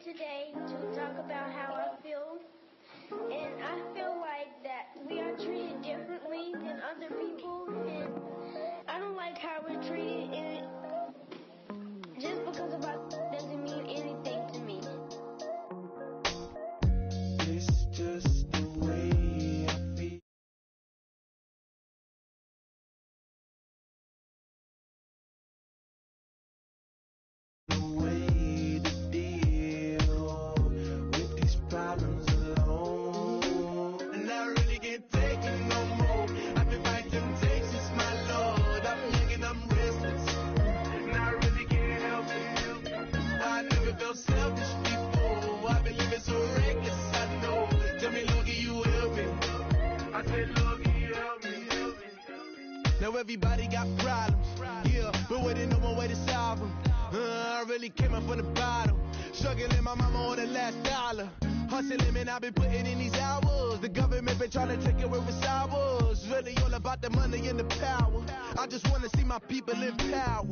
today to talk about how I feel. And I feel like that we are treated differently than other people. And I don't like how we're treated. And just because of us doesn't mean anything to me. It's just the way I feel. The way to deal with these problems alone. And I really can't take it no more. I've been fighting temptations, my Lord. I'm young and I'm restless. And I really can't help it. I never felt selfish before. I've been living so reckless, I know. Tell me, Lord, can you help me? I said, Lord, can you help me? Now everybody got problems, yeah, but waiting no more way to solve them. I really came up from the bottom, struggling my mama on the last dollar. Hustling, man, I've been putting in these hours. The government been trying to take away what's ours. Really all about the money and the power. I just want to see my people in power.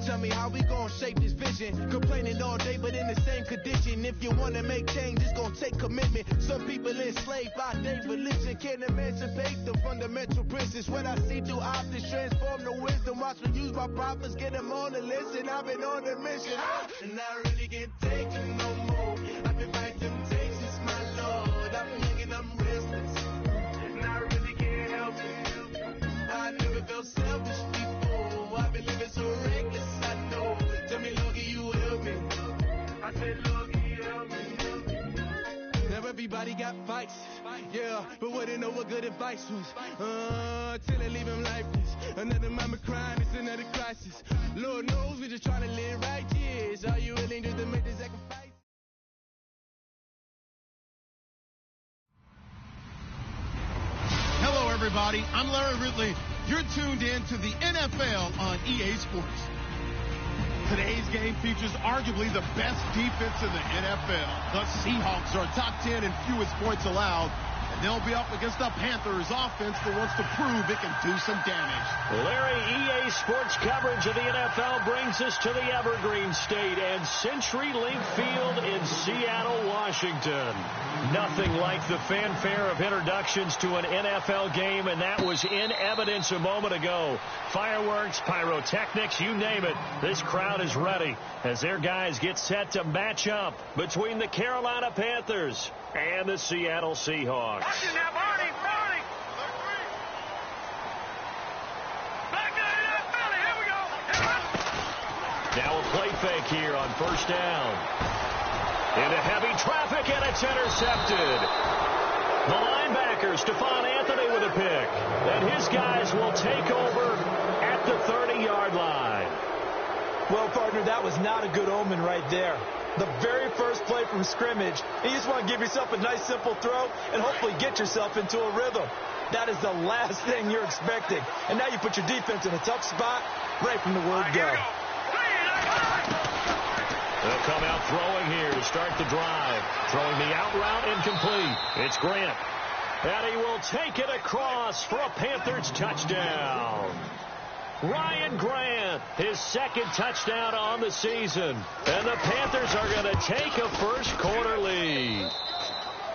Tell me how we gon' shape this vision. Complaining all day, but in the same condition. If you wanna make change, it's gon' take commitment. Some people enslaved by their religion can't emancipate the fundamental principles. What I see through optics transform the wisdom. Watch me use my prophets, get them on the list, and I've been on a mission. And I really can't take it no more. I've been fighting temptations, my Lord. I'm young and I'm restless, and I really can't help it. I never felt selfish before. I've been living so reckless, I know. Tell me, Lord, can you help me? I said, Lord, can you help me? Now everybody got fights, yeah, but wouldn't know what good advice was. Till they leave him lifeless. Another mama crying, it's another crisis. Lord knows we just trying to live right, yes. Are you willing to make the sacrifice? Hello, everybody. I'm Larry Ridley. You're tuned in to the NFL on EA Sports. Today's game features arguably the best defense in the NFL. The Seahawks are top 10 in fewest points allowed, and they'll be up against the Panthers offense that wants to prove it can do some damage. Larry, EA Sports coverage of the NFL brings us to the Evergreen State and CenturyLink Field in Seattle, Washington. Nothing like the fanfare of introductions to an NFL game, and that was in evidence a moment ago. Fireworks, pyrotechnics, you name it. This crowd is ready as their guys get set to match up between the Carolina Panthers and the Seattle Seahawks. Now a play fake here on first down. Into heavy traffic, and it's intercepted. The linebacker, Stephon Anthony, with a pick. And his guys will take over at the 30-yard line. Well, partner, that was not a good omen right there. The very first play from scrimmage, and you just want to give yourself a nice, simple throw and hopefully get yourself into a rhythm. That is the last thing you're expecting. And now you put your defense in a tough spot right from the word go. They'll come out throwing here to start the drive. Throwing the out route incomplete. It's Grant. And he will take it across for a Panthers touchdown. Ryan Grant, his second touchdown on the season. And the Panthers are going to take a first-quarter lead.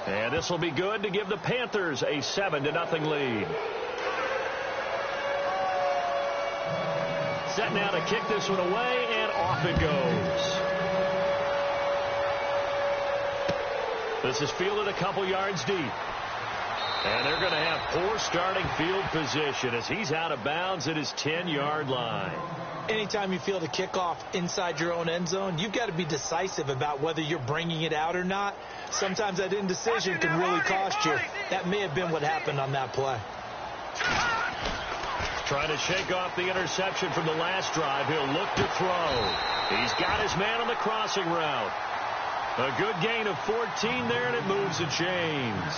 And this will be good to give the Panthers a 7-0 lead. Set now to kick this one away, and off it goes. This is fielded a couple yards deep. And they're going to have poor starting field position as he's out of bounds at his 10-yard line. Anytime you field a kickoff inside your own end zone, you've got to be decisive about whether you're bringing it out or not. Sometimes that indecision can really cost you. That may have been what happened on that play. Trying to shake off the interception from the last drive. He'll look to throw. He's got his man on the crossing route. A good gain of 14 there, and it moves the chains.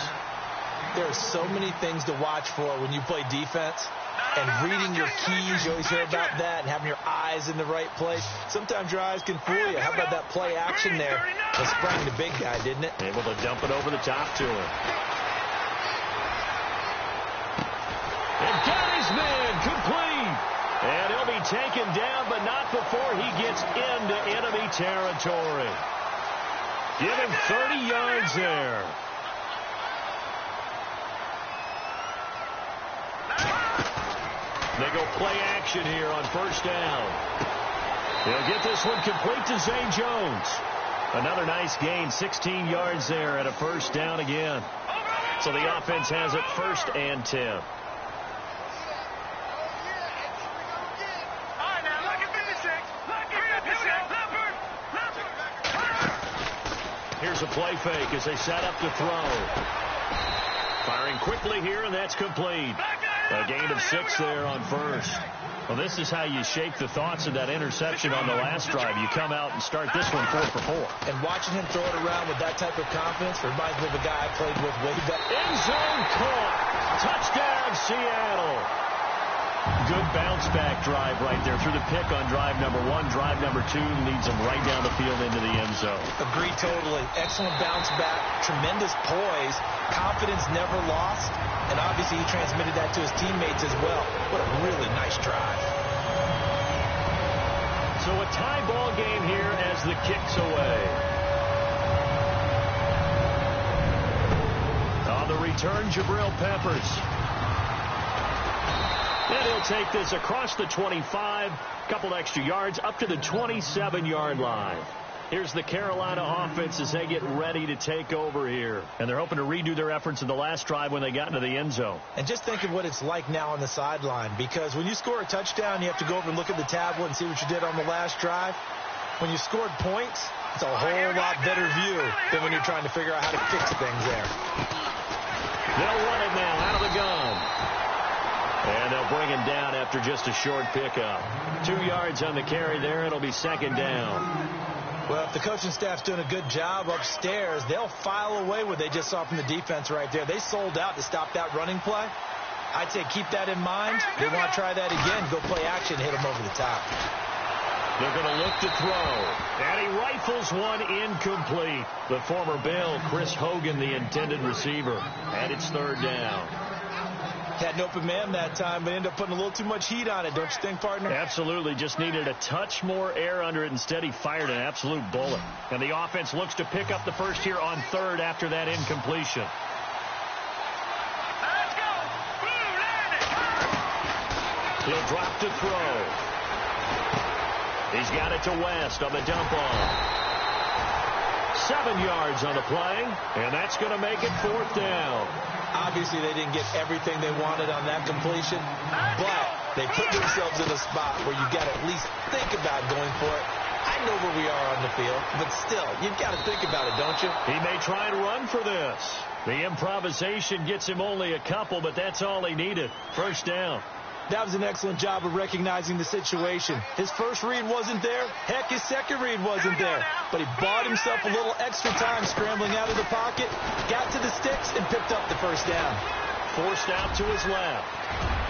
There are so many things to watch for when you play defense. And reading your keys, you always hear about that, and having your eyes in the right place. Sometimes your eyes can fool you. How about that play action there? That sprang the big guy, didn't it? Able to dump it over the top to him. And got his man complete. And he'll be taken down, but not before he gets into enemy territory. Give him 30 yards there. They go play action here on first down. He'll get this one complete to Zay Jones. Another nice gain, 16 yards there at a first down again. So the offense has it 1st and 10. Here's a play fake as they set up to throw. Firing quickly here, and that's complete. A gain of 6 there on first. Well, this is how you shake the thoughts of that interception on the last drive. You come out and start this one 4 for 4. And watching him throw it around with that type of confidence reminds me of a guy I played with way back. End zone caught. Touchdown, Seattle. Good bounce-back drive right there through the pick on drive number 1. Drive number 2 leads them right down the field into the end zone. Agreed totally. Excellent bounce-back, tremendous poise, confidence never lost, and obviously he transmitted that to his teammates as well. What a really nice drive. So a tie ball game here as the kick's away. On the return, Jabril Peppers. And he'll take this across the 25, couple extra yards, up to the 27-yard line. Here's the Carolina offense as they get ready to take over here. And they're hoping to redo their efforts in the last drive when they got into the end zone. And just think of what it's like now on the sideline, because when you score a touchdown, you have to go over and look at the tablet and see what you did on the last drive. When you scored points, it's a whole lot better view than when you're trying to figure out how to fix things there. They'll run it now out of the gun. And they'll bring him down after just a short pickup. 2 yards on the carry there. It'll be 2nd down. Well, if the coaching staff's doing a good job upstairs, they'll file away what they just saw from the defense right there. They sold out to stop that running play. I'd say keep that in mind. They want to try that again. Go play action, hit them over the top. They're going to look to throw. And he rifles one incomplete. The former Bill, Chris Hogan, the intended receiver. And it's 3rd down. Had an open man that time, but ended up putting a little too much heat on it, don't you think, partner? Absolutely. Just needed a touch more air under it. Instead, he fired an absolute bullet. And the offense looks to pick up the first here on 3rd after that incompletion. Let's go. He'll drop to throw. He's got it to West on the dump off. 7 yards on the play, and that's going to make it 4th down. Obviously, they didn't get everything they wanted on that completion, but they put themselves in a spot where you've got to at least think about going for it. I know where we are on the field, but still, you've got to think about it, don't you? He may try and run for this. The improvisation gets him only a couple, but that's all he needed. 1st down. That was an excellent job of recognizing the situation. His first read wasn't there. Heck, his second read wasn't there. But he bought himself a little extra time scrambling out of the pocket, got to the sticks, and picked up the 1st down. Forced out to his left.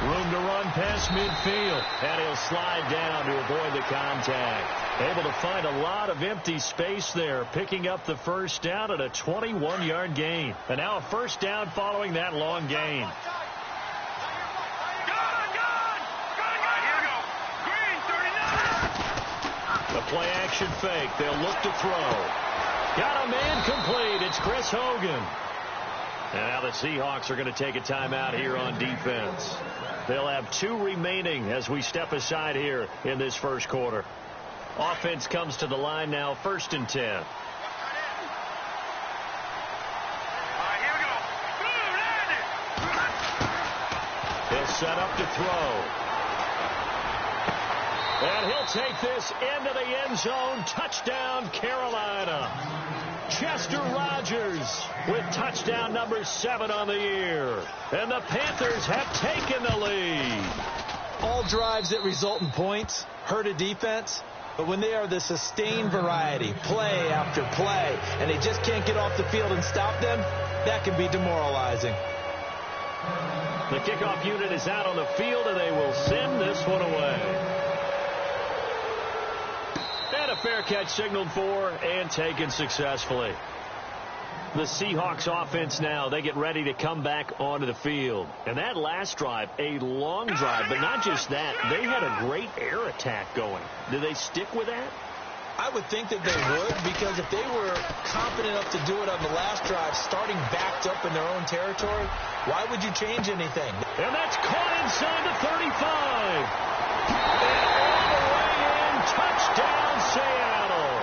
Room to run past midfield. And he'll slide down to avoid the contact. Able to find a lot of empty space there, picking up the 1st down at a 21-yard gain. And now a 1st down following that long gain. The play action fake. They'll look to throw. Got a man complete. It's Chris Hogan. And now the Seahawks are going to take a timeout here on defense. They'll have 2 remaining as we step aside here in this 1st quarter. Offense comes to the line now, 1st and 10. He'll set up to throw. And he'll take this into the end zone. Touchdown, Carolina. Chester Rogers with touchdown number 7 on the year. And the Panthers have taken the lead. All drives that result in points hurt a defense, but when they are the sustained variety, play after play, and they just can't get off the field and stop them, that can be demoralizing. The kickoff unit is out on the field, and they will send this one away. And a fair catch signaled for and taken successfully. The Seahawks offense now, they get ready to come back onto the field. And that last drive, a long drive, but not just that. They had a great air attack going. Do they stick with that? I would think that they would, because if they were confident enough to do it on the last drive, starting backed up in their own territory, why would you change anything? And that's caught inside the 35. And all the way in, touchdown Seattle.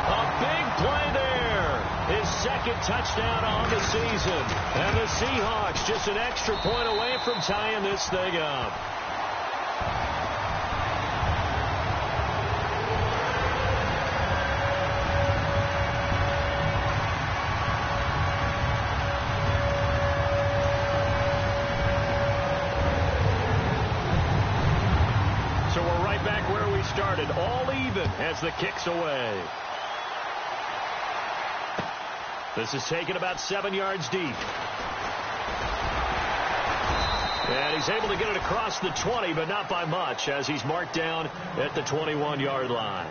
A big play there. His second touchdown on the season. And the Seahawks just an extra point away from tying this thing up. Started all even as the kick's away. This is taken about 7 yards deep. And he's able to get it across the 20, but not by much, as he's marked down at the 21-yard line.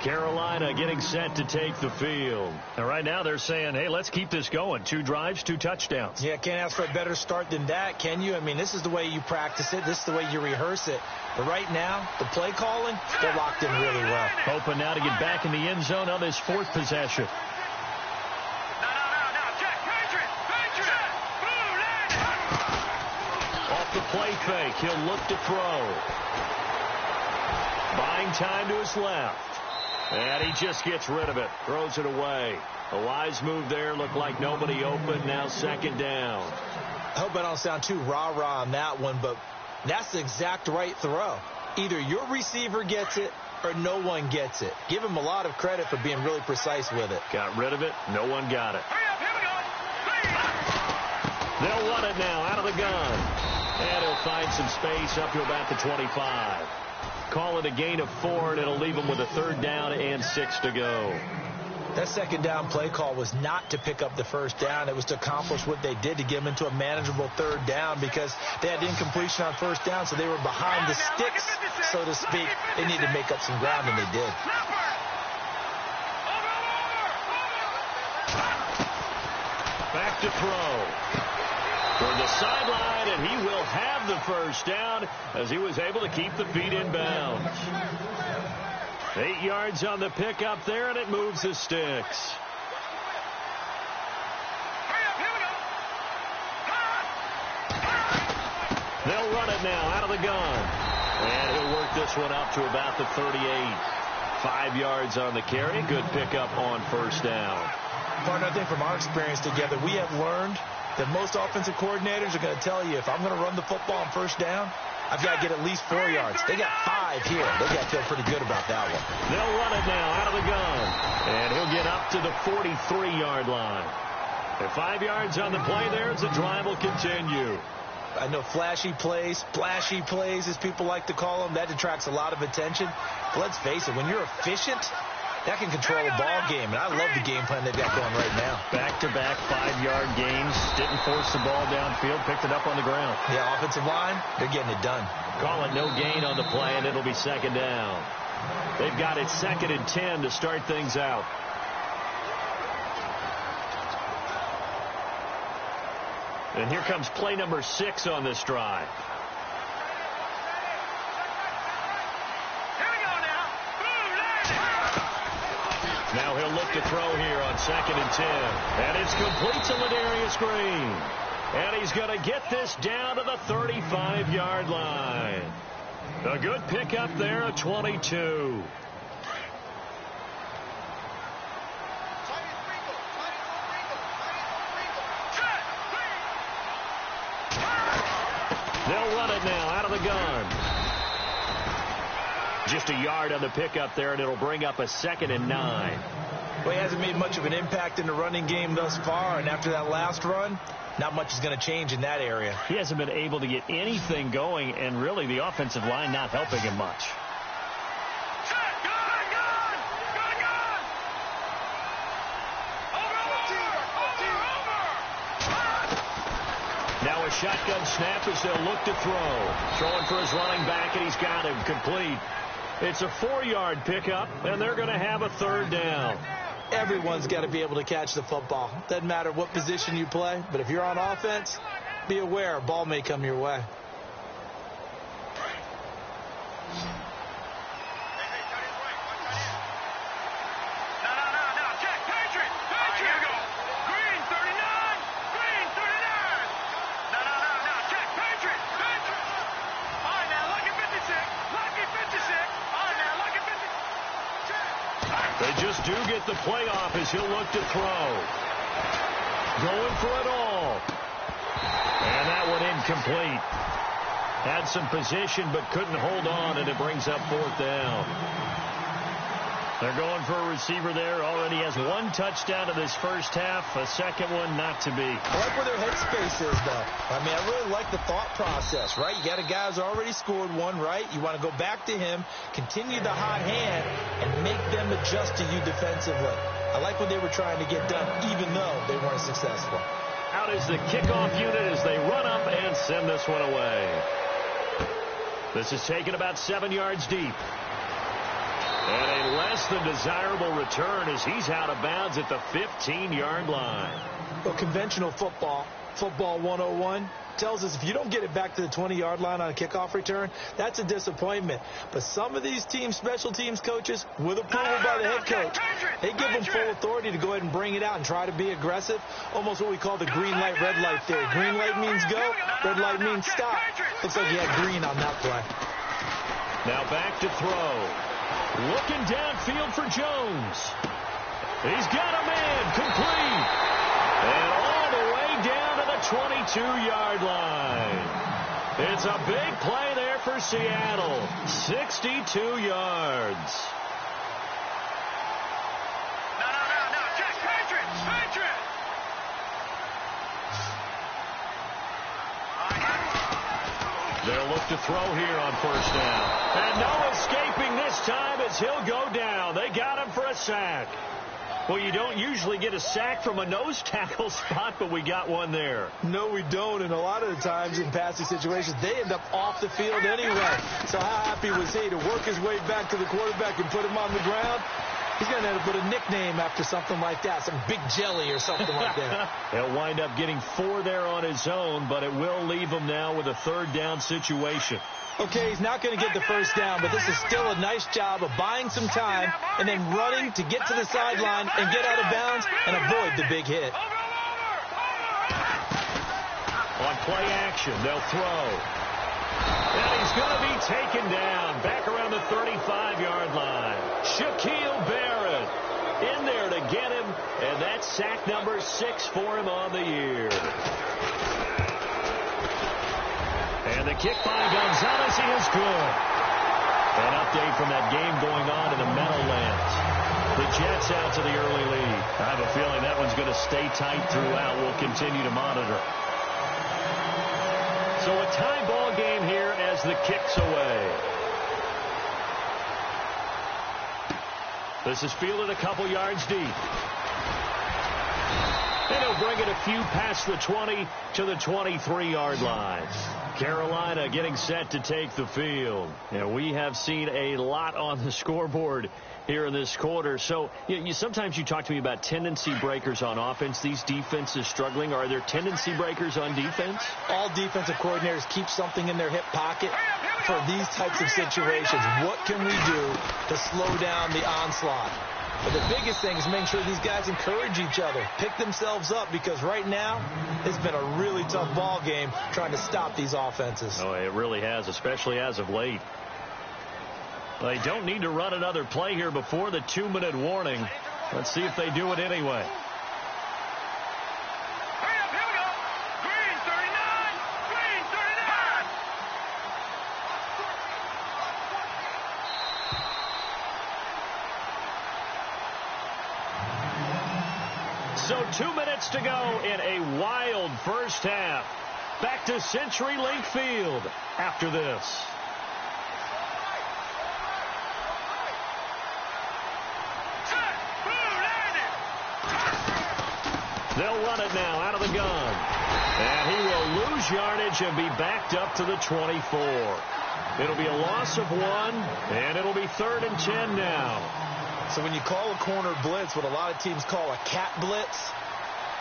Carolina getting set to take the field. And right now they're saying, hey, let's keep this going. 2 drives, 2 touchdowns. Yeah, can't ask for a better start than that, can you? I mean, this is the way you practice it. This is the way you rehearse it. But right now, the play calling, they're locked in really well. Hoping now to get back in the end zone on this 4th possession. Off the play fake, he'll look to throw. Buying time to his left. And he just gets rid of it. Throws it away. A wise move there. Looked like nobody open. Now 2nd down. I hope I don't sound too rah-rah on that one, but that's the exact right throw. Either your receiver gets it or no one gets it. Give him a lot of credit for being really precise with it. Got rid of it. No one got it. They'll run it now out of the gun. And he'll find some space up to about the 25. Call it a gain of 4, and it'll leave him with a 3rd down and 6 to go. That 2nd down play call was not to pick up the 1st down. It was to accomplish what they did, to get them into a manageable 3rd down, because they had incompletion on 1st down, so they were behind the sticks, so to speak. They needed to make up some ground, and they did. Back to throw. For the sideline, and he will have the 1st down as he was able to keep the feet in bounds. 8 yards on the pickup there, and it moves the sticks. They'll run it now out of the gun. And he'll work this one up to about the 38. 5 yards on the carry. Good pickup on 1st down. Partner, I think from our experience together, we have learned that most offensive coordinators are going to tell you, if I'm going to run the football on 1st down, I've got to get at least 4 yards. They got 5 here. They got to feel pretty good about that one. They'll run it now out of the gun. And he'll get up to the 43-yard line. And 5 yards on the play there as the drive will continue. I know flashy plays, splashy plays, as people like to call them, that detracts a lot of attention. But let's face it, when you're efficient, that can control a ball game, and I love the game plan they've got going right now. Back-to-back 5-yard gains. Didn't force the ball downfield. Picked it up on the ground. Yeah, offensive line, they're getting it done. Call it no gain on the play, and it'll be 2nd down. They've got it 2nd and 10 to start things out. And here comes play number 6 on this drive. Now he'll look to throw here on 2nd and 10. And it's complete to Ladarius Green. And he's going to get this down to the 35-yard line. A good pickup there at 22. They'll run it now out of the gun. Just a yard on the pickup there, and it'll bring up a 2nd and 9. Well, he hasn't made much of an impact in the running game thus far, and after that last run, not much is going to change in that area. He hasn't been able to get anything going, and really the offensive line not helping him much. Now a shotgun snap as they'll look to throw. Throwing for his running back, and he's got him complete. It's a 4-yard pickup, and they're going to have a 3rd down. Everyone's got to be able to catch the football. Doesn't matter what position you play, but if you're on offense, be aware a ball may come your way. They just do get the playoff as he'll look to throw. Going for it all. And that one incomplete. Had some position but couldn't hold on, and it brings up 4th down. They're going for a receiver there. Already has 1 touchdown in this first half. A second one not to be. I like where their headspace is, though. I mean, I really like the thought process, right? You got a guy who's already scored 1, right? You want to go back to him, continue the hot hand, and make them adjust to you defensively. I like what they were trying to get done, even though they weren't successful. Out is the kickoff unit as they run up and send this one away. This is taken about 7 yards deep. And a less than desirable return as he's out of bounds at the 15-yard line. Well, conventional football 101, tells us if you don't get it back to the 20-yard line on a kickoff return, that's a disappointment. But some of these teams, special teams coaches, with approval by the head coach, they give them full authority to go ahead and bring it out and try to be aggressive, almost what we call the green light, red light theory. Green light means go, red light means stop. Looks like he had green on that play. Now back to throw. Looking downfield for Jones. He's got a man, complete. And all the way down to the 22-yard line. It's a big play there for Seattle. 62 yards. No, just Patriot. They'll look to throw here on 1st down. And no escaping this time as he'll go down. They got him for a sack. Well, you don't usually get a sack from a nose tackle spot, but we got one there. No, we don't, and a lot of the times in passing situations, they end up off the field anyway. So how happy was he to work his way back to the quarterback and put him on the ground? He's going to end up with a nickname after something like that, some Big Jelly or something like that. He'll wind up getting 4 there on his own, but it will leave him now with a 3rd down situation. Okay, he's not going to get the 1st down, but this is still a nice job of buying some time and then running to get to the sideline and get out of bounds and avoid the big hit. On play action, they'll throw. And he's going to be taken down back around the 35-yard line. Shaquille Barrett in there to get him, and that's sack number 6 for him on the year. And the kick by Gonzalez is good. An update from that game going on in the Meadowlands. The Jets out to the early lead. I have a feeling that one's going to stay tight throughout. We'll continue to monitor. So a tie ball game here as the kick's away. This is fielded a couple yards deep. And he'll bring it a few past the 20 to the 23-yard line. Carolina getting set to take the field. And we have seen a lot on the scoreboard here in this quarter. So sometimes you talk to me about tendency breakers on offense. These defenses struggling. Are there tendency breakers on defense? All defensive coordinators keep something in their hip pocket for these types of situations. What can we do to slow down the onslaught? But the biggest thing is making sure these guys encourage each other, pick themselves up, because right now it's been a really tough ball game trying to stop these offenses. Oh, it really has, especially as of late. They don't need to run another play here before the 2-minute warning. Let's see if they do it anyway. So 2 minutes to go in a wild first half. Back to CenturyLink Field after this. They'll run it now out of the gun. And he will lose yardage and be backed up to the 24. It'll be a loss of 1, and it'll be 3rd and 10 now. So when you call a corner blitz, what a lot of teams call a cat blitz,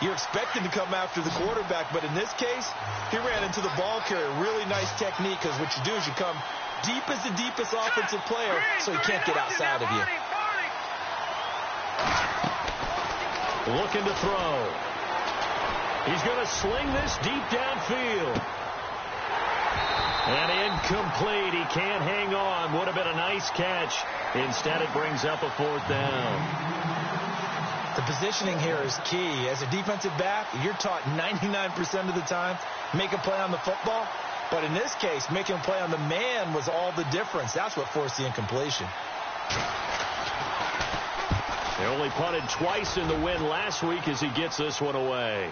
you're expected to come after the quarterback. But in this case, he ran into the ball carrier. Really nice technique, because what you do is you come deep as the deepest offensive player so he can't get outside of you. Looking to throw. He's going to sling this deep downfield. And incomplete. He can't hang on. Would have been a nice catch. Instead, it brings up a 4th down. The positioning here is key. As a defensive back, you're taught 99% of the time, make a play on the football. But in this case, making a play on the man was all the difference. That's what forced the incompletion. They only punted twice in the win last week as he gets this one away.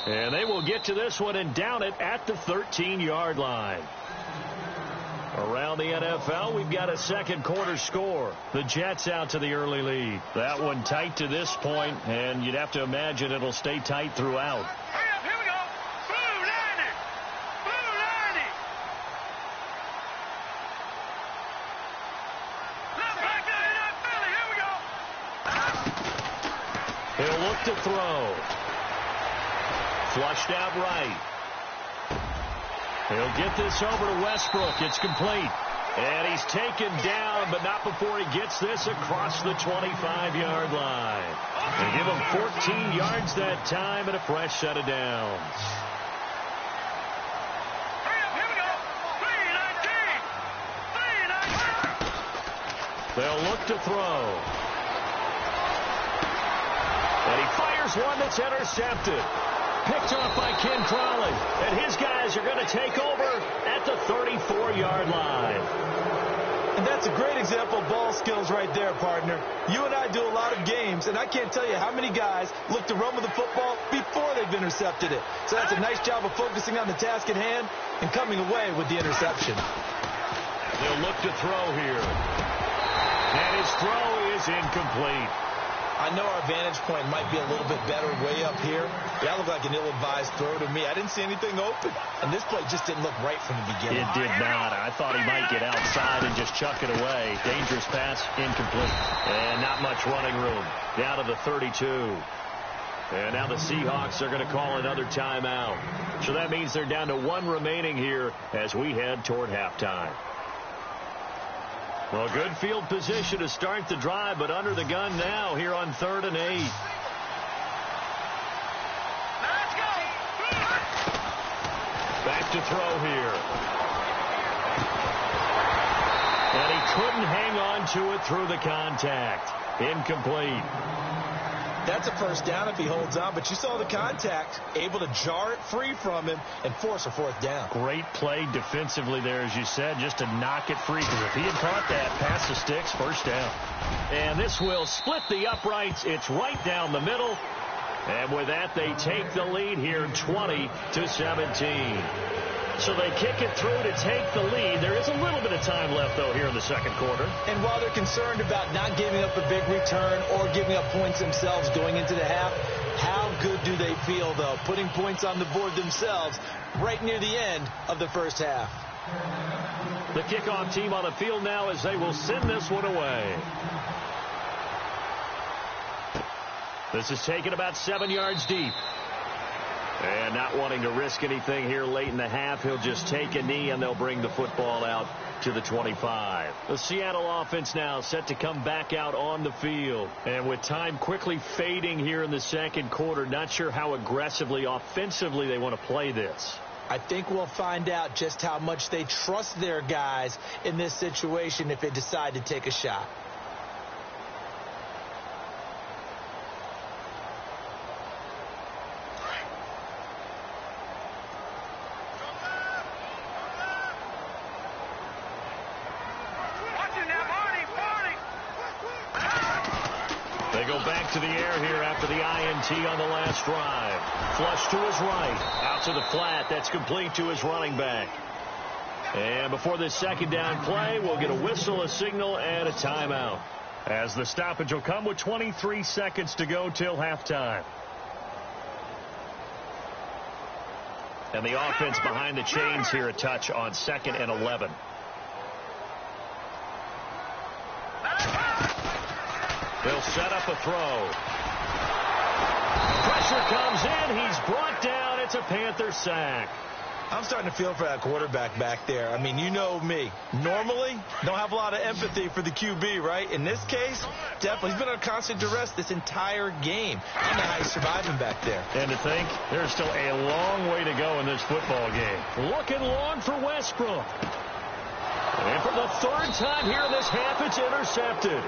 And they will get to this one and down it at the 13-yard line. Around the NFL, we've got a second quarter score. The Jets out to the early lead. That one tight to this point, and you'd have to imagine it'll stay tight throughout. Hurry up, here we go. Blue 90. Blue 90. Left back there in that belly. Here we go. He'll look to throw. Flushed out right. He'll get this over to Westbrook. It's complete. And he's taken down, but not before he gets this across the 25-yard line. They give him 14 yards that time and a fresh set of downs. Hurry up, here we go. 3-19. 3-19. They'll look to throw. And he fires one that's intercepted. Picked off by Ken Crawley. And his guys are going to take over at the 34-yard line. And that's a great example of ball skills right there, partner. You and I do a lot of games, and I can't tell you how many guys look to run with the football before they've intercepted it. So that's a nice job of focusing on the task at hand and coming away with the interception. They'll look to throw here. And his throw is incomplete. I know our vantage point might be a little bit better way up here. That looked like an ill-advised throw to me. I didn't see anything open. And this play just didn't look right from the beginning. It did not. I thought he might get outside and just chuck it away. Dangerous pass, incomplete. And not much running room. Down to the 32. And now the Seahawks are going to call another timeout. So that means they're down to 1 remaining here as we head toward halftime. Well, good field position to start the drive, but under the gun now here on 3rd and 8. Let's go. Back to throw here. And he couldn't hang on to it through the contact. Incomplete. That's a first down if he holds on, but you saw the contact, able to jar it free from him and force a 4th down. Great play defensively there, as you said, just to knock it free, because if he had caught that, past the sticks, first down. And this will split the uprights. It's right down the middle. And with that, they take the lead here, 20-17. So they kick it through to take the lead. There is a little bit of time left, though, here in the second quarter. And while they're concerned about not giving up a big return or giving up points themselves going into the half, how good do they feel, though, putting points on the board themselves right near the end of the first half? The kickoff team on the field now as they will send this one away. This is taken about 7 yards deep. And not wanting to risk anything here late in the half, he'll just take a knee and they'll bring the football out to the 25. The Seattle offense now set to come back out on the field. And with time quickly fading here in the second quarter, not sure how aggressively, offensively they want to play this. I think we'll find out just how much they trust their guys in this situation if they decide to take a shot. To the air here after the INT on the last drive. Flush to his right. Out to the flat. That's complete to his running back. And before this second down play, we'll get a whistle, a signal, and a timeout. As the stoppage will come with 23 seconds to go till halftime. And the offense behind the chains here a touch on 2nd and 11. They'll set up a throw. Pressure comes in. He's brought down. It's a Panther sack. I'm starting to feel for that quarterback back there. I mean, you know me. Normally, don't have a lot of empathy for the QB, right? In this case, definitely. He's been under constant duress this entire game. I don't know how he's surviving back there. And to think, there's still a long way to go in this football game. Looking long for Westbrook. And for the third time here in this half, it's intercepted.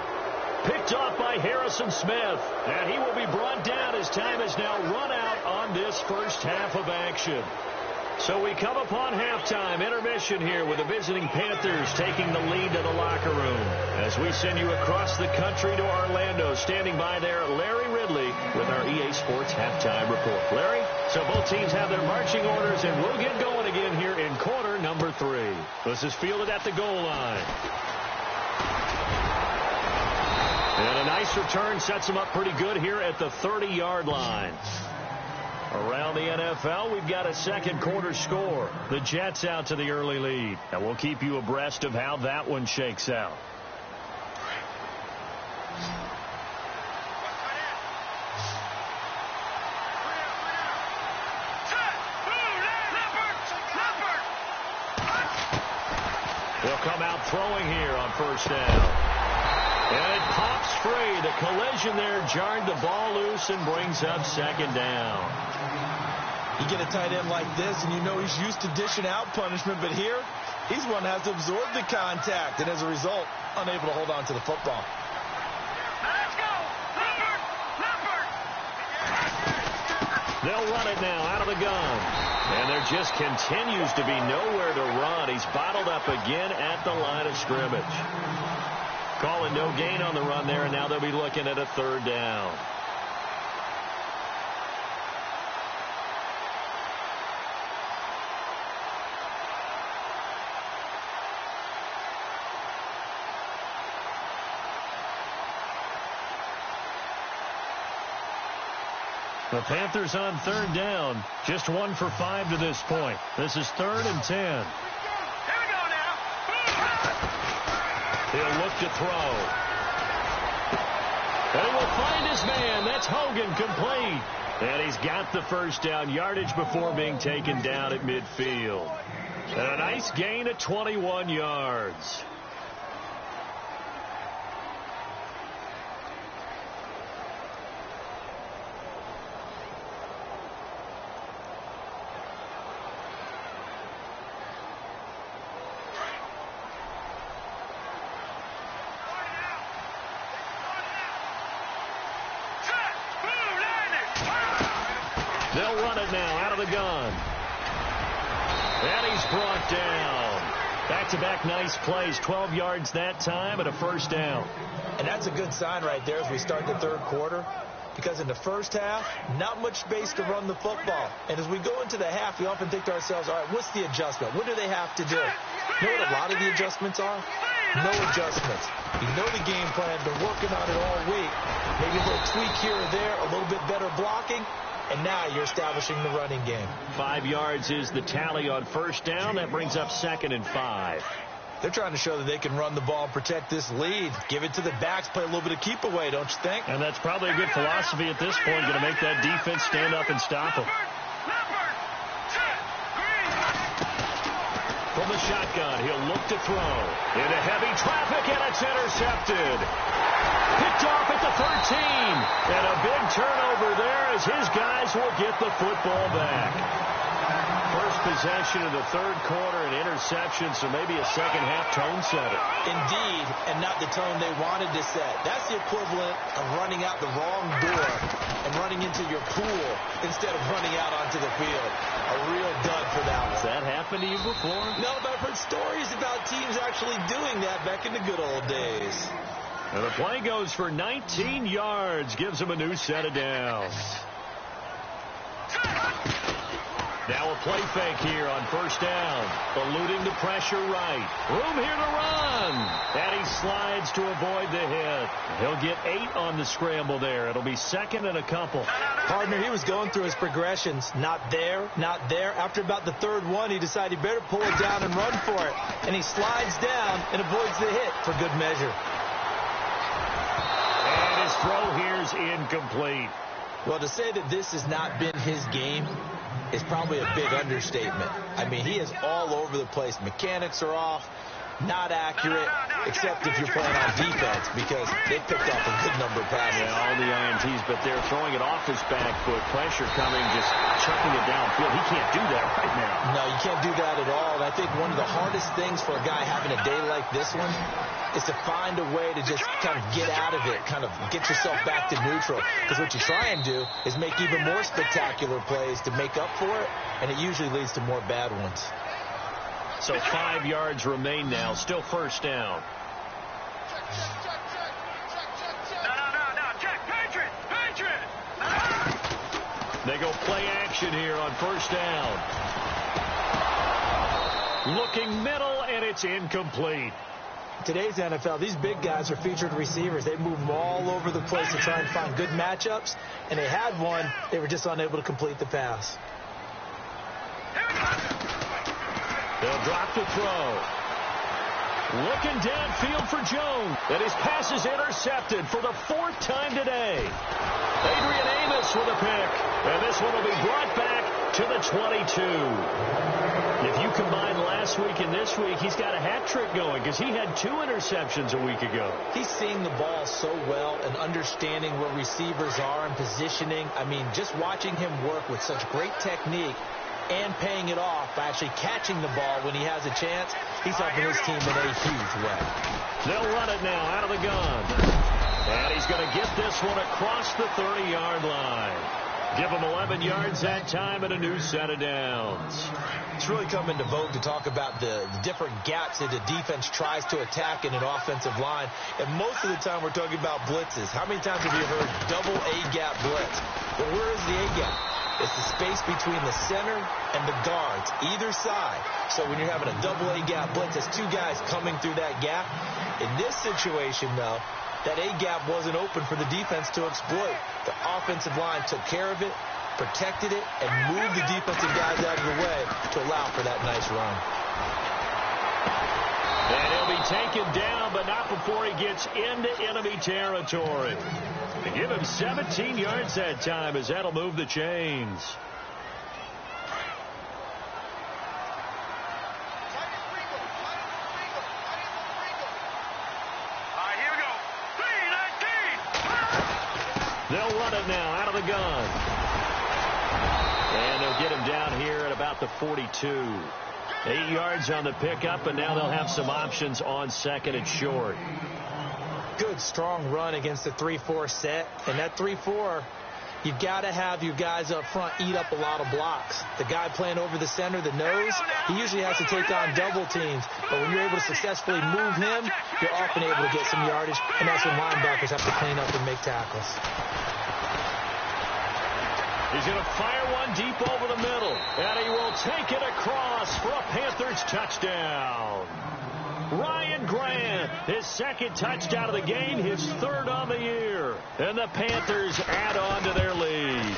Picked off by Harrison Smith. And he will be brought down as time has now run out on this first half of action. So we come upon halftime intermission here with the visiting Panthers taking the lead to the locker room. As we send you across the country to Orlando, standing by there, Larry Ridley with our EA Sports halftime report. Larry, so both teams have their marching orders, and we'll get going again here in quarter number 3. This is fielded at the goal line. And a nice return sets him up pretty good here at the 30-yard line. Around the NFL, we've got a second quarter score. The Jets out to the early lead. And we'll keep you abreast of how that one shakes out. They'll come out throwing here on first down. And it pops free. The collision there jarred the ball loose and brings up second down. You get a tight end like this, and you know he's used to dishing out punishment, but here, he's one that has to absorb the contact, and as a result, unable to hold on to the football. Let's go! They'll run it now out of the gun. And there just continues to be nowhere to run. He's bottled up again at the line of scrimmage. Calling no gain on the run there, and now they'll be looking at a third down. The Panthers on third down. Just 1 for 5 to this point. This is 3rd and 10. Here we go now. He'll look to throw. And he will find his man. That's Hogan, complete. And he's got the first down, yardage before being taken down at midfield. And a nice gain of 21 yards. They'll run it now out of the gun. And he's brought down. Back-to-back nice plays. 12 yards that time and a first down. And that's a good sign right there as we start the third quarter. Because in the first half, not much space to run the football. And as we go into the half, we often think to ourselves, all right, what's the adjustment? What do they have to do? You know what a lot of the adjustments are? No adjustments. You know the game plan. Been working on it all week. Maybe a little tweak here or there, a little bit better blocking. And now you're establishing the running game. 5 yards is the tally on first down. That brings up 2nd and 5. They're trying to show that they can run the ball and protect this lead. Give it to the backs, play a little bit of keep away, don't you think? And that's probably a good philosophy at this point, going to make that defense stand up and stop them. From the shotgun, he'll look to throw. Into heavy traffic, and it's intercepted. Picked off at the 13. And a big turnover there as his guys will get the football back. First possession of the third quarter, an interception, so maybe a second-half tone setter. Indeed, and not the tone they wanted to set. That's the equivalent of running out the wrong door and running into your pool instead of running out onto the field. A real dud for that one. Has that happened to you before? No, but I've heard stories about teams actually doing that back in the good old days. And the play goes for 19 yards, gives him a new set of downs. Now a play fake here on first down. Eluding the pressure right. Room here to run. And he slides to avoid the hit. He'll get 8 on the scramble there. It'll be 2nd and a couple. Partner, he was going through his progressions. Not there, not there. After about the third one, he decided he better pull it down and run for it. And he slides down and avoids the hit for good measure. And his throw here is incomplete. Well, to say that this has not been his game, is probably a big understatement. I mean, he is all over the place. Mechanics are off, not accurate, except if you're playing on defense, because they picked off a good number of passes. Yeah, all the INTs, but they're throwing it off his back foot. Pressure coming, just chucking it downfield. He can't do that right now. No, you can't do that at all. And I think one of the hardest things for a guy having a day like this one is to find a way to just kind of get out of it, kind of get yourself back to neutral. Because what you try and do is make even more spectacular plays to make up for it, and it usually leads to more bad ones. So 5 yards remain now, still first down. No, check, Patriot. They go play action here on first down. Looking middle, and it's incomplete. Today's NFL, these big guys are featured receivers. They move them all over the place to try and find good matchups, and they had one. They were just unable to complete the pass. They'll drop the throw. Looking downfield for Jones. And his pass is intercepted for the 4th time today. Adrian Amos with a pick. And this one will be brought back to the 22. If you combine last week and this week, he's got a hat trick going because he had 2 interceptions a week ago. He's seeing the ball so well and understanding where receivers are and positioning. I mean, just watching him work with such great technique and paying it off by actually catching the ball when he has a chance, he's helping his team in a huge way. They'll run it now out of the gun. And he's going to get this one across the 30-yard line. Give him 11 yards that time and a new set of downs. It's really come into vogue to talk about the different gaps that the defense tries to attack in an offensive line. And most of the time we're talking about blitzes. How many times have you heard double A-gap blitz? But where is the A-gap? It's the space between the center and the guards, either side. So when you're having a double A-gap blitz, it's 2 guys coming through that gap. In this situation, though, that A-gap wasn't open for the defense to exploit. The offensive line took care of it, protected it, and moved the defensive guys out of the way to allow for that nice run. And he'll be taken down, but not before he gets into enemy territory. They give him 17 yards that time as that'll move the chains. Here we go. 3-19. They'll run it now out of the gun. And they'll get him down here at about the 42. 8 yards on the pickup, and now they'll have some options on second and short. Good, strong run against the 3-4 set. And that 3-4, you've got to have your guys up front eat up a lot of blocks. The guy playing over the center, the nose, he usually has to take on double teams. But when you're able to successfully move him, you're often able to get some yardage. And that's when linebackers have to clean up and make tackles. He's going to fire one deep over the middle. And he will take it across for a Panthers touchdown. Ryan Grant, his 2nd touchdown of the game, his 3rd on the year. And the Panthers add on to their lead.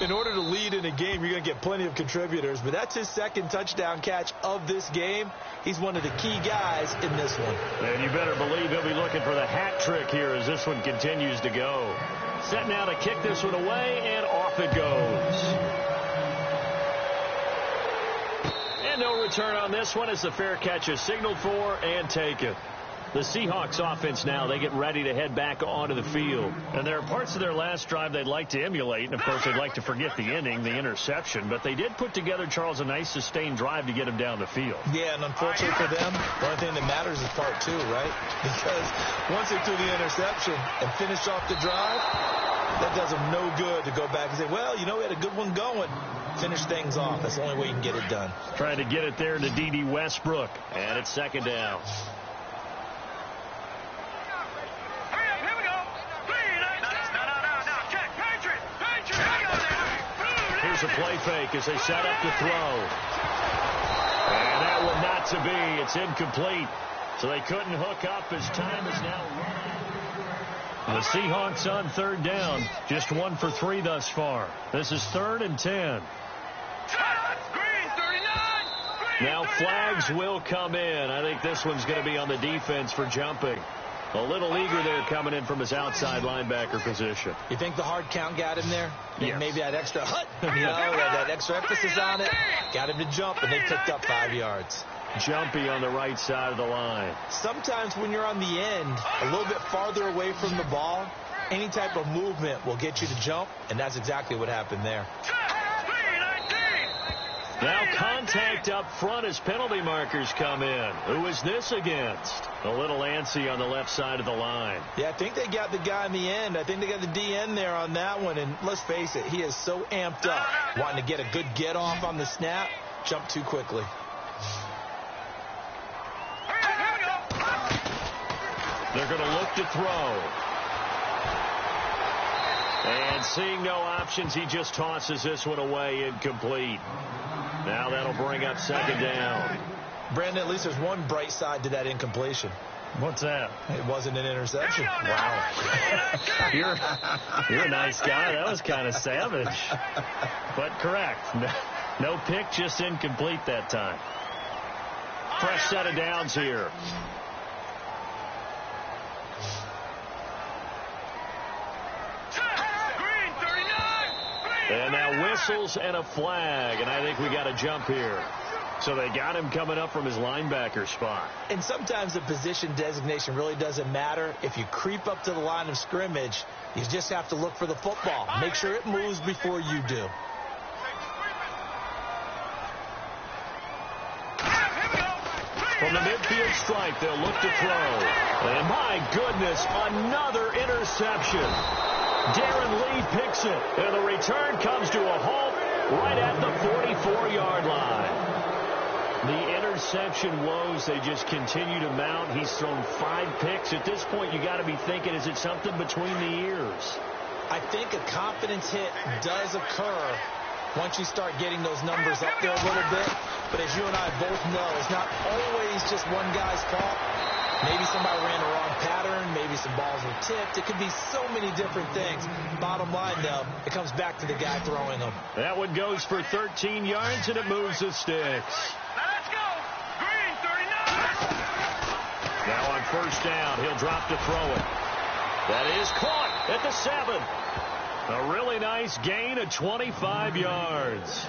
In order to lead in a game, you're going to get plenty of contributors, but that's his 2nd touchdown catch of this game. He's one of the key guys in this one. And you better believe he'll be looking for the hat trick here as this one continues to go. Set now to kick this one away, and off it goes. And no return on this one as the fair catch is signaled for and taken. The Seahawks offense now, they get ready to head back onto the field. And there are parts of their last drive they'd like to emulate. And, of course, they'd like to forget the inning, the interception. But they did put together, Charles, a nice sustained drive to get him down the field. Yeah, and unfortunately for them, the only thing that matters is part 2, right? Because once they threw the interception and finished off the drive, that does them no good to go back and say, well, you know, we had a good one going. Finish things off. That's the only way you can get it done. Trying to get it there to D.D. Westbrook. And it's 2nd down. Here's a play fake as they set up to throw. And that one not to be. It's incomplete. So they couldn't hook up as time is now running. The Seahawks on 3rd down. Just 1 for 3 thus far. This is 3rd and 10. Now flags will come in. I think this one's going to be on the defense for jumping. A little eager there coming in from his outside linebacker position. You think the hard count got him there? Yes. Maybe that extra that extra emphasis on it got him to jump, and they picked up 5 yards. Jumpy on the right side of the line. Sometimes when you're on the end, a little bit farther away from the ball, any type of movement will get you to jump, and that's exactly what happened there. Now contact up front as penalty markers come in. Who is this against? A little antsy on the left side of the line. Yeah, I think they got the guy in the end. I think they got the DN there on that one, and let's face it, he is so amped up, wanting to get a good get-off on the snap, jump too quickly. They're going to look to throw. And seeing no options, he just tosses this one away, incomplete. Now that'll bring up second down. Brandon, at least there's one bright side to that incompletion. What's that? It wasn't an interception. Wow. You're a nice guy. That was kind of savage. But correct. No pick, just incomplete that time. Fresh set of downs here. And now whistles and a flag, and I think we got a jump here. So they got him coming up from his linebacker spot. And sometimes the position designation really doesn't matter. If you creep up to the line of scrimmage, you just have to look for the football. Make sure it moves before you do. From the midfield stripe, they'll look to throw. And my goodness, another interception. Darren Lee picks it, and the return comes to a halt right at the 44-yard line. The interception woes, they just continue to mount. He's thrown 5 picks. At this point, you got to be thinking, is it something between the ears? I think a confidence hit does occur once you start getting those numbers up there a little bit. But as you and I both know, it's not always just one guy's fault. Maybe somebody ran the wrong pattern. Maybe some balls were tipped. It could be so many different things. Bottom line, though, it comes back to the guy throwing them. That one goes for 13 yards, and it moves the sticks. Let's go. Green 39. Now on first down, he'll drop to throw it. That is caught at the 7. A really nice gain of 25 yards.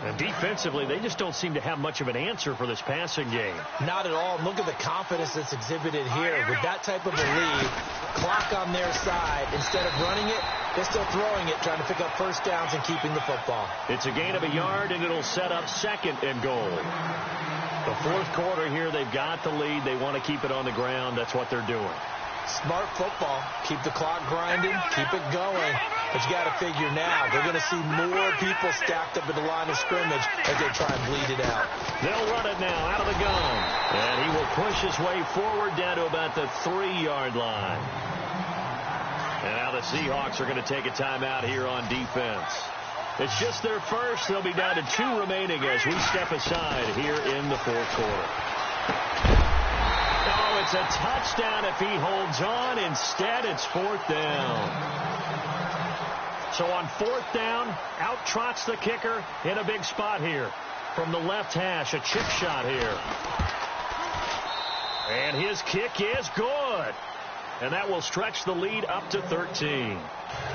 And defensively, they just don't seem to have much of an answer for this passing game. Not at all. Look at the confidence that's exhibited here. With that type of a lead, clock on their side, instead of running it, they're still throwing it, trying to pick up first downs and keeping the football. It's a gain of a yard, and it'll set up second and goal. The fourth quarter here, they've got the lead. They want to keep it on the ground. That's what they're doing. Smart football. Keep the clock grinding. Keep it going. But you got to figure now, they're going to see more people stacked up at the line of scrimmage as they try and bleed it out. They'll run it now out of the gun. And he will push his way forward down to about the 3-yard line. And now the Seahawks are going to take a timeout here on defense. It's just their first. They'll be down to 2 remaining as we step aside here in the fourth quarter. Oh, it's a touchdown if he holds on. Instead, it's 4th down. So on 4th down, out trots the kicker in a big spot here. From the left hash, a chip shot here. And his kick is good. And that will stretch the lead up to 13.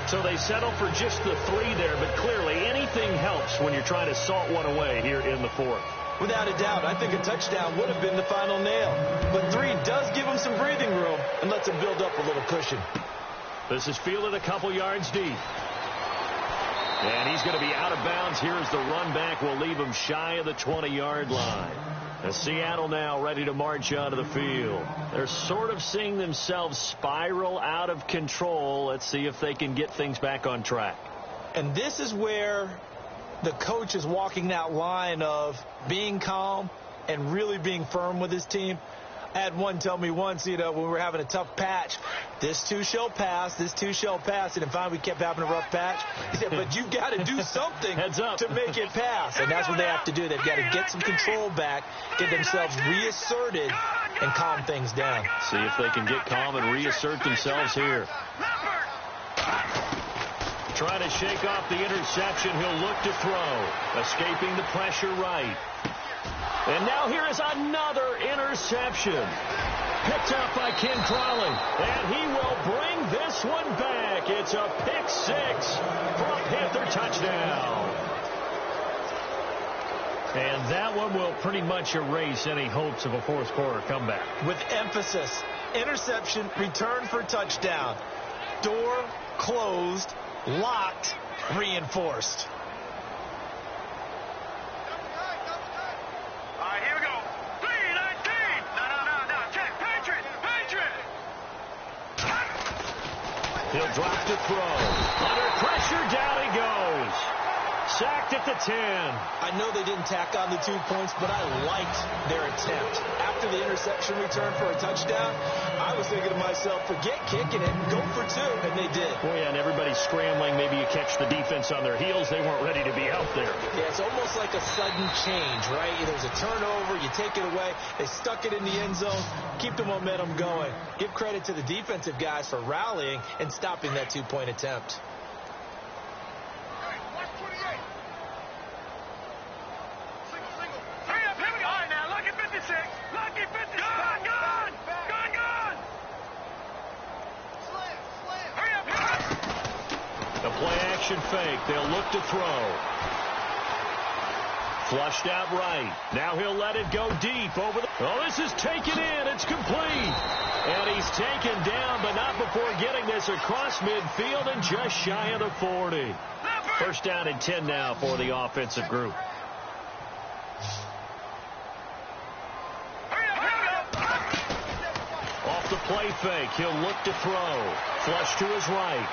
So they settle for just the 3 there, but clearly anything helps when you're trying to salt one away here in the 4th. Without a doubt, I think a touchdown would have been the final nail. But 3 does give him some breathing room and lets him build up a little cushion. This is fielded a couple yards deep. And he's going to be out of bounds here as the run back will leave him shy of the 20-yard line. As Seattle now ready to march onto the field. They're sort of seeing themselves spiral out of control. Let's see if they can get things back on track. And this is where the coach is walking that line of being calm and really being firm with his team. I had one tell me once, when we were having a tough patch, this too shall pass, this too shall pass. And finally we kept having a rough patch. He said, but you've got to do something to make it pass. And that's what they have to do. They've got to get some control back, get themselves reasserted, and calm things down. See if they can get calm and reassert themselves here. Trying to shake off the interception. He'll look to throw. Escaping the pressure right. And now here is another interception. Picked up by Ken Crawley. And he will bring this one back. It's a pick six for a Panther touchdown. And that one will pretty much erase any hopes of a fourth quarter comeback. With emphasis. Interception, return for touchdown. Door closed, locked, reinforced. All right, here we go. 3-19. No. Check. Patriot. He'll drop to throw. Under pressure, down he goes. Sacked at the 10. I know they didn't tack on the 2 points, but I liked their attempt. After the interception return for a touchdown, I was thinking to myself, forget kicking it, go for two, and they did. Boy, and everybody's scrambling. Maybe you catch the defense on their heels. They weren't ready to be out there. Yeah, it's almost like a sudden change, right? There's a turnover, you take it away. They stuck it in the end zone, keep the momentum going. Give credit to the defensive guys for rallying and stopping that 2-point attempt. Play-action fake. They'll look to throw. Flushed out right. Now he'll let it go deep over the... Oh, this is taken in. It's complete. And he's taken down, but not before getting this across midfield and just shy of the 40. First down and 10 now for the offensive group. Off the play fake. He'll look to throw. Flush to his right.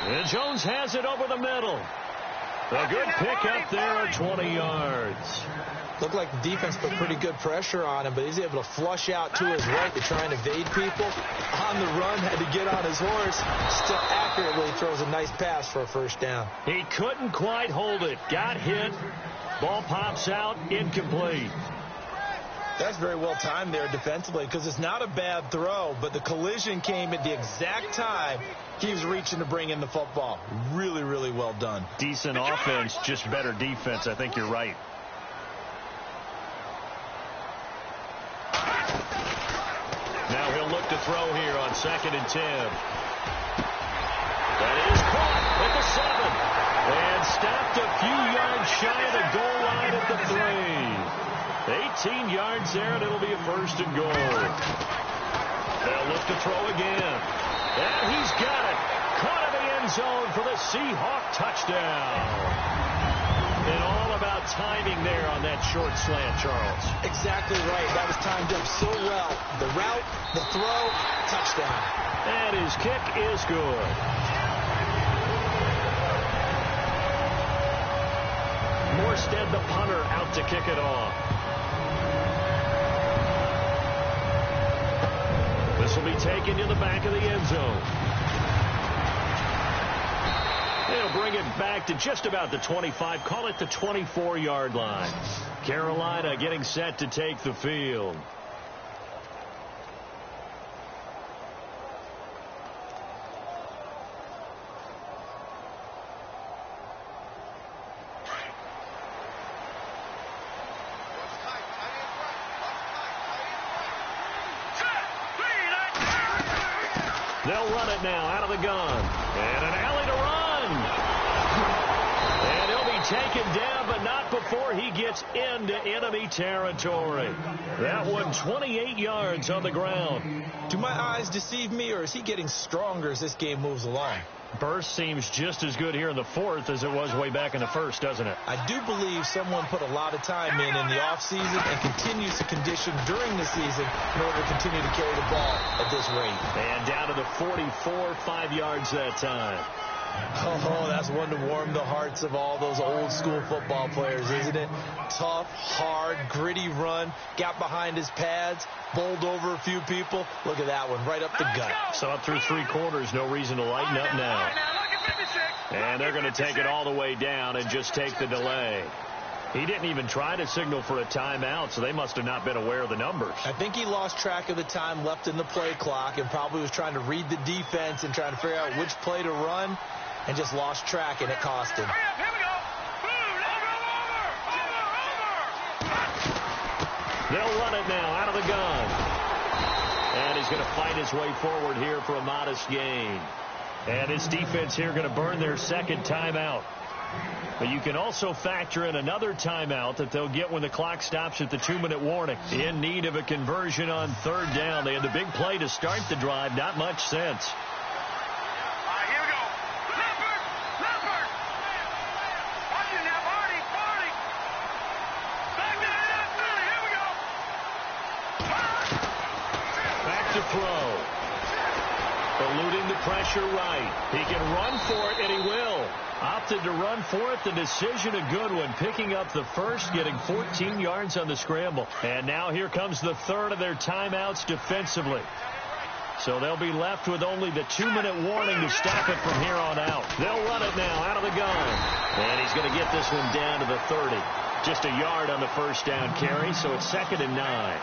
And Jones has it over the middle. A good pick up there at 20 yards. Looked like the defense put pretty good pressure on him, but he's able to flush out to his right to try and evade people. On the run, had to get on his horse. Still accurately throws a nice pass for a first down. He couldn't quite hold it. Got hit. Ball pops out. Incomplete. That's very well timed there defensively because it's not a bad throw, but the collision came at the exact time he was reaching to bring in the football. Really, really well done. Decent offense, just better defense. I think you're right. Now he'll look to throw here on 2nd and 10. That is caught at the 7. And stopped a few yards shy of the goal line at the 3. 18 yards there, and it'll be a first and goal. They'll look to throw again. And he's got it. Caught in the end zone for the Seahawk touchdown. And all about timing there on that short slant, Charles. Exactly right. That was timed up so well. The route, the throw, touchdown. And his kick is good. Morstead, the punter, out to kick it off. This will be taken to the back of the end zone. They'll bring it back to just about the 25. Call it the 24-yard line. Carolina getting set to take the field. They'll run it now out of the gun. And an alley to run. And he'll be taken down, but not before he gets into enemy territory. That one 28 yards on the ground. Do my eyes deceive me, or is he getting stronger as this game moves along? Burst seems just as good here in the 4th as it was way back in the 1st, doesn't it? I do believe someone put a lot of time in the offseason and continues to condition during the season in order to continue to carry the ball at this rate. And down to the 44, 5 yards that time. Oh, that's one to warm the hearts of all those old school football players, isn't it? Tough, hard, gritty run, got behind his pads, bowled over a few people. Look at that one, right up the gut. Saw it through 3 quarters, no reason to lighten up now. And they're going to take it all the way down and just take the delay. He didn't even try to signal for a timeout, so they must have not been aware of the numbers. I think he lost track of the time left in the play clock and probably was trying to read the defense and trying to figure out which play to run and just lost track, and it cost him. They'll run it now out of the gun. And he's going to fight his way forward here for a modest gain. And this defense here going to burn their second timeout. But you can also factor in another timeout that they'll get when the clock stops at the 2-minute warning. In need of a conversion on third down. They had the big play to start the drive. Not much sense. Here we go. Leopard. Watch it now, Barney. Back to the left, here we go. Back to throw. Eluding the pressure right. He can run for it, and he will. Opted to run for it. The decision a good one. Picking up the first, getting 14 yards on the scramble. And now here comes the third of their timeouts defensively. So they'll be left with only the 2-minute warning to stop it from here on out. They'll run it now out of the gun. And he's going to get this one down to the 30. Just a yard on the first down carry, so it's 2nd and 9.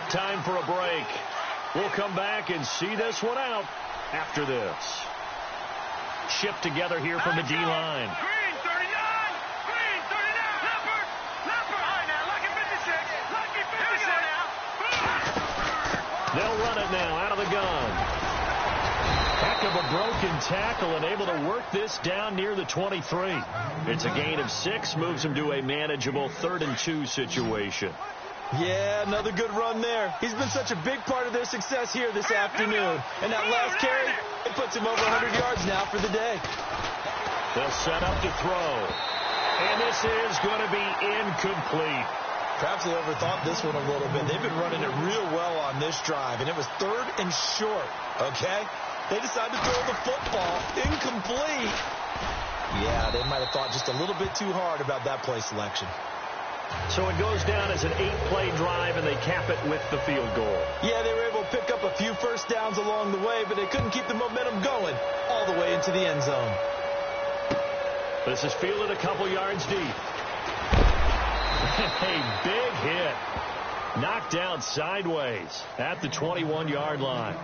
Time for a break. We'll come back and see this one out after this. Shift together here from the D-line. Green 39. Leopard. All right, now, lucky 56. They'll run it now out of the gun. Heck of a broken tackle and able to work this down near the 23. It's a gain of 6, moves them to a manageable 3rd and 2 situation. Yeah, another good run there. He's been such a big part of their success here this afternoon. And that last carry, it puts him over 100 yards now for the day. They'll set up to throw. And this is going to be incomplete. Perhaps they overthought this one a little bit. They've been running it real well on this drive, and it was 3rd and short, okay? They decided to throw the football incomplete. Yeah, they might have thought just a little bit too hard about that play selection. So it goes down as an 8-play drive, and they cap it with the field goal. Yeah, they were able to pick up a few first downs along the way, but they couldn't keep the momentum going all the way into the end zone. This is fielded a couple yards deep. A big hit. Knocked down sideways at the 21-yard line.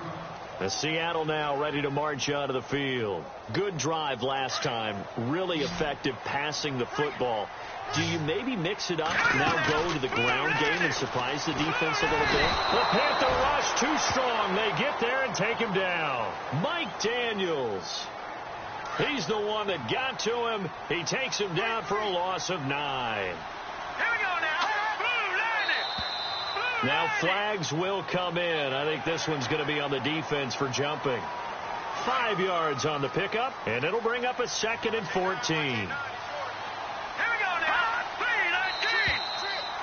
The Seattle now ready to march onto the field. Good drive last time. Really effective passing the football. Do you maybe mix it up, now go to the ground game and surprise the defense a little bit? The Panther rush too strong. They get there and take him down. Mike Daniels. He's the one that got to him. He takes him down for a loss of 9. Here we go now. Now flags will come in. I think this one's going to be on the defense for jumping. 5 yards on the pickup, and it'll bring up a 2nd and 14.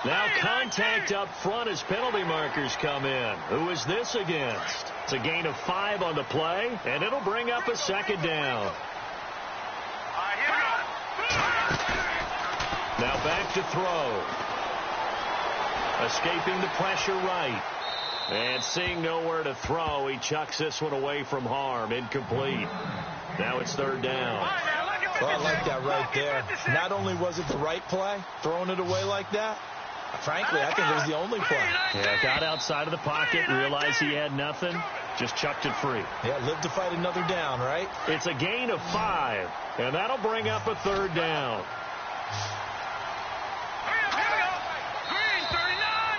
Now contact up front as penalty markers come in. Who is this against? It's a gain of 5 on the play, and it'll bring up a 2nd down. Now back to throw. Escaping the pressure right. And seeing nowhere to throw, he chucks this one away from harm. Incomplete. Now it's 3rd down. Well, I like that right there. Not only was it the right play, throwing it away like that, frankly, I think it was the only play. Yeah, got outside of the pocket, realized he had nothing, just chucked it free. Yeah, live to fight another down, right? It's a gain of 5, and that'll bring up a 3rd down.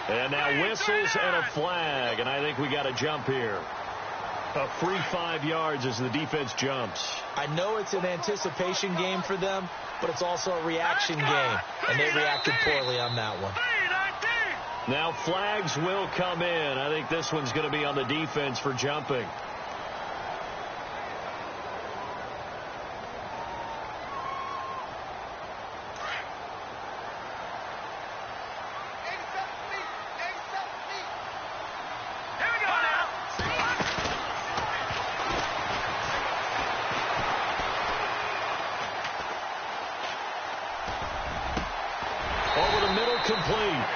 And now whistles and a flag, and I think we got a jump here. A free 5 yards as the defense jumps. I know it's an anticipation game for them, but it's also a reaction game, and they reacted poorly on that one. Now flags will come in. I think this one's going to be on the defense for jumping.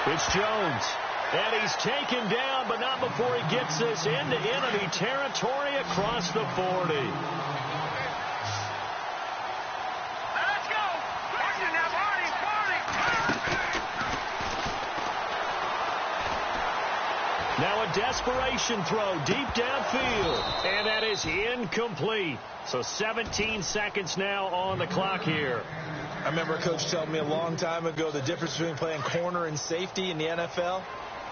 It's Jones. And he's taken down, but not before he gets this into enemy territory across the 40. Let's go. Now a desperation throw deep downfield. And that is incomplete. So 17 seconds now on the clock here. I remember a coach telling me a long time ago the difference between playing corner and safety in the NFL.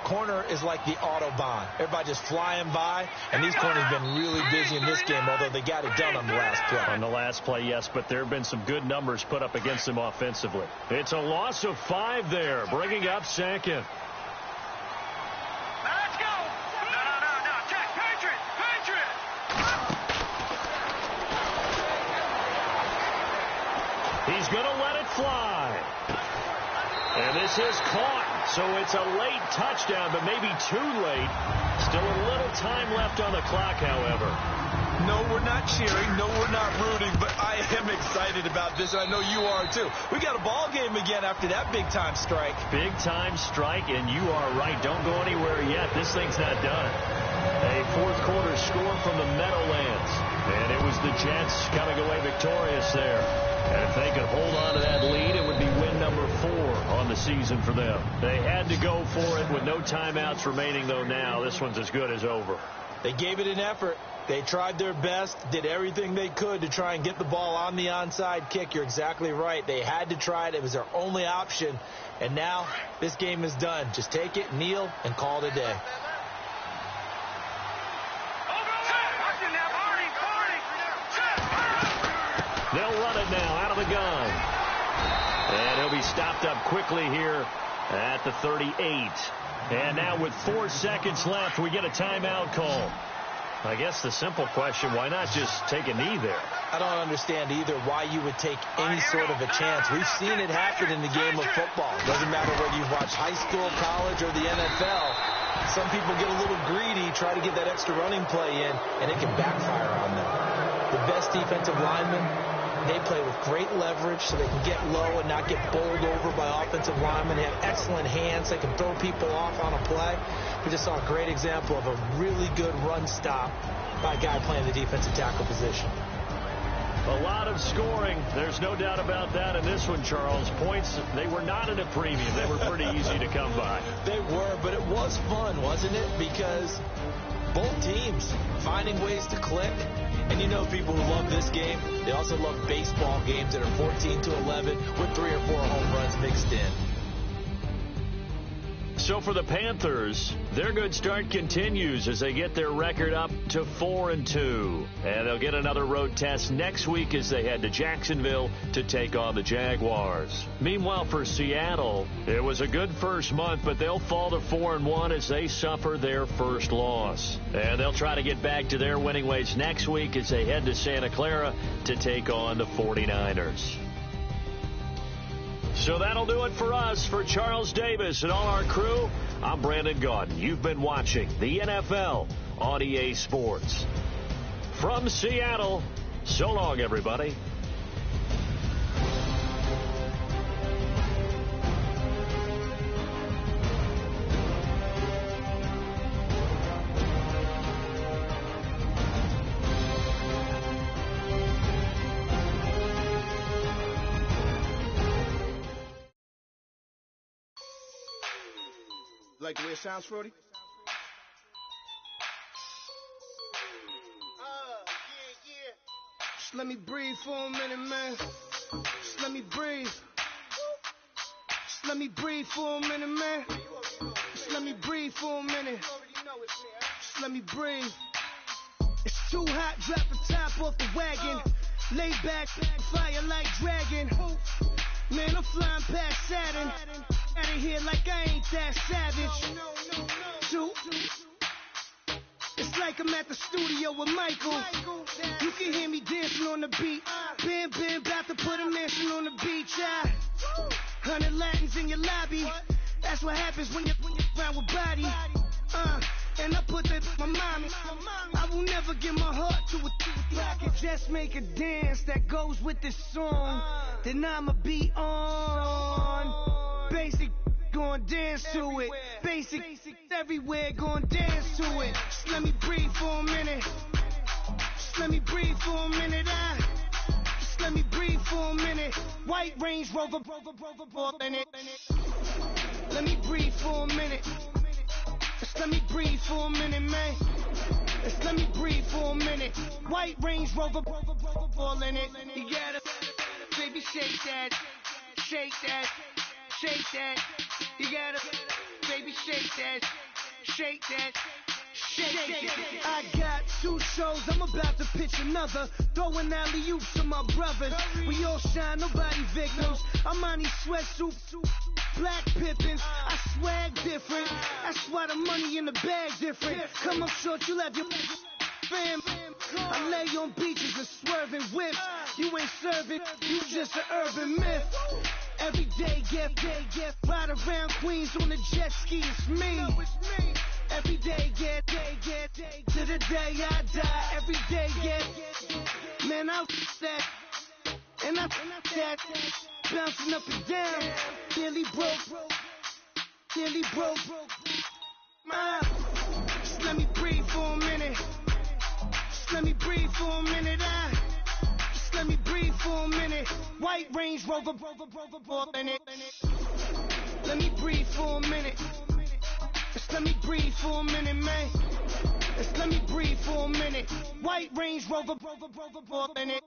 Corner is like the Autobahn. Everybody just flying by, and these corners have been really busy in this game, although they got it done on the last play. On the last play, yes, but there have been some good numbers put up against them offensively. It's a loss of 5 there, bringing up second. Let's go. No. Check. Patriot. He's going to let it fly. And this is caught, so it's a late touchdown, but maybe too late. Still a little time left on the clock, however. No, we're not cheering. No, we're not rooting, but I am excited about this, and I know you are too. We got a ball game again after that big-time strike. Big-time strike, and you are right. Don't go anywhere yet. This thing's not done. A fourth-quarter score from the Meadowlands, and it was the Jets coming away victorious there. And if they could hold on to that lead, it would be win number 4 on the season for them. They had to go for it with no timeouts remaining, though now. This one's as good as over. They gave it an effort. They tried their best, did everything they could to try and get the ball on the onside kick. You're exactly right. They had to try it. It was their only option. And now this game is done. Just take it, kneel, and call it a day. They'll run it now out of the gun. And he'll be stopped up quickly here at the 38. And now with 4 seconds left, we get a timeout call. I guess the simple question, why not just take a knee there? I don't understand either why you would take any sort of a chance. We've seen it happen in the game of football. It doesn't matter whether you've watched high school, college, or the NFL. Some people get a little greedy, try to get that extra running play in, and it can backfire on them. The best defensive linemen, they play with great leverage so they can get low and not get bowled over by offensive linemen. They have excellent hands. They can throw people off on a play. We just saw a great example of a really good run stop by a guy playing the defensive tackle position. A lot of scoring. There's no doubt about that in this one, Charles. Points, they were not at a premium. They were pretty easy to come by. They were, but it was fun, wasn't it? Because both teams finding ways to click. And you know people who love this game, they also love baseball games that are 14-11 with 3 or 4 home runs mixed in. So for the Panthers, their good start continues as they get their record up to 4-2. And they'll get another road test next week as they head to Jacksonville to take on the Jaguars. Meanwhile, for Seattle, it was a good first month, but they'll fall to 4-1 as they suffer their first loss. And they'll try to get back to their winning ways next week as they head to Santa Clara to take on the 49ers. So that'll do it for us. For Charles Davis and all our crew, I'm Brandon Gaudin. You've been watching the NFL on EA Sports. From Seattle, so long, everybody. Like the way it sounds, Frody? Just let me breathe for a minute, man. Just let me breathe. Just let me breathe for a minute, man. Just let me breathe for a minute. Just let me breathe. It's too hot, drop the top off the wagon. Lay back, fire like dragon. Man, I'm flying past Saturn. Out of here like I ain't that savage. It's like I'm at the studio with Michael. You can hear me dancing on the beat. Bam, bam, about to put a mansion on the beach. 100 Latins in your lobby. That's what happens when you're around with body. And I put that in my mommy. I will never give my heart to a I can just make a dance that goes with this song. Then I'ma be on. Basic, gon' dance to it. Basic, everywhere, gon' dance to it. Just let me breathe for a minute. Just let me breathe for a minute. Just let me breathe for a minute. White Range Rover, in it. Let me breathe for a minute. Just let me breathe for a minute, man. Just let me breathe for a minute. White Range Rover, ball in it. You gotta, baby, shake that, shake that, shake that. You gotta, baby, shake that, shake that. I got 2 shows, I'm about to pitch another. Throwing alley-oops to my brothers. We all shine, nobody victims. I'm on these sweatsuits, black Pippins. I swag different. That's why the money in the bag different. Come up short, you'll have your fam. I lay on beaches and swerving whips. You ain't serving, you just an urban myth. Every day, get ride around Queens on the jet ski, it's me. Every day, get to the day I die. Every day, get man, I that and I that bouncing up and down. Nearly broke. Just let me breathe for a minute. Just let me breathe for a minute. Just let me breathe for a minute. White Range Rover, in it. Let me breathe for a minute. Just let me breathe for a minute, man. Just let me breathe for a minute. White Range Rover, in it.